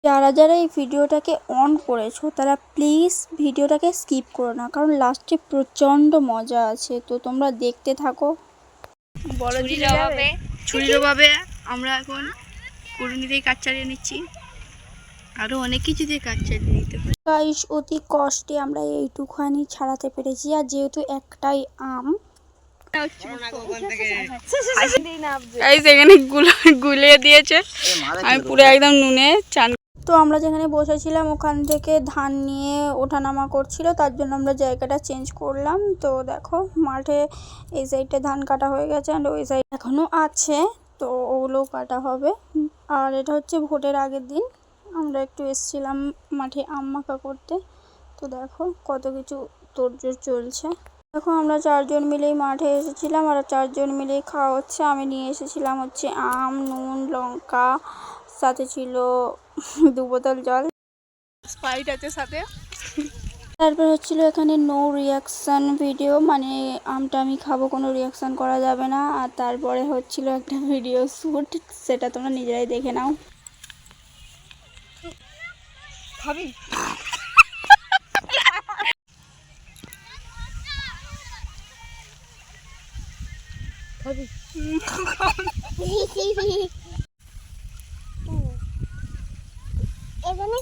যারা যারা এই ভিডিওটাকে অন করেছো তারা প্লিজ ভিডিওটাকে স্কিপ করো না, কারণ লাস্টে প্রচণ্ড মজা আছে, তো তোমরা দেখতে থাকো। ছুরির অভাবে আমরা এখন কুড়ুনি দিয়ে কাজ চালিয়ে নিচ্ছি, আরও অনেক কিছু দিয়ে কাজ চালিয়ে নিতে পারি। গাইস অতি কষ্টে আমরা এইটুখানি ছাড়াতে পেরেছি, আর যেহেতু একটাই আম সেখানে গুলিয়ে দিয়েছে, আমি পুরো একদম নুনে চান। তো আমরা যেখানে বসেছিলাম ওখান থেকে ধান নিয়ে ওঠানামা করছিল, তার জন্য আমরা জায়গাটা চেঞ্জ করলাম। তো দেখো মাঠে এই সাইডে ধান কাটা হয়ে গেছে, আর ওই সাইড এখনো আছে, তো ওগুলো কাটা হবে। আর এটা হচ্ছে ভোটের আগের দিন আমরা একটু এসেছিলাম মাঠে আম মাখা করতে। তো দেখো কত কিছু তোড়জোড় চলছে। দেখো আমরা 4 জন মিলেই মাঠে এসেছিলাম, আর 4 জন মিলেই খাওয়া হচ্ছে। আমি নিয়ে এসেছিলাম হচ্ছে আম, নুন, লঙ্কা, সাথে ছিল 2 বোতল জল, স্প্রাইট আছে সাথে। তারপর হচ্ছিল এখানে নো রিয়াকশান ভিডিও, মানে আমটা আমি খাবো, কোনো রিয়াকশান করা যাবে না। আর তারপরে হচ্ছিল একটা ভিডিও শ্যুট, সেটা তোমরা নিজেরাই দেখে নাও। খাবি খাবি এখানে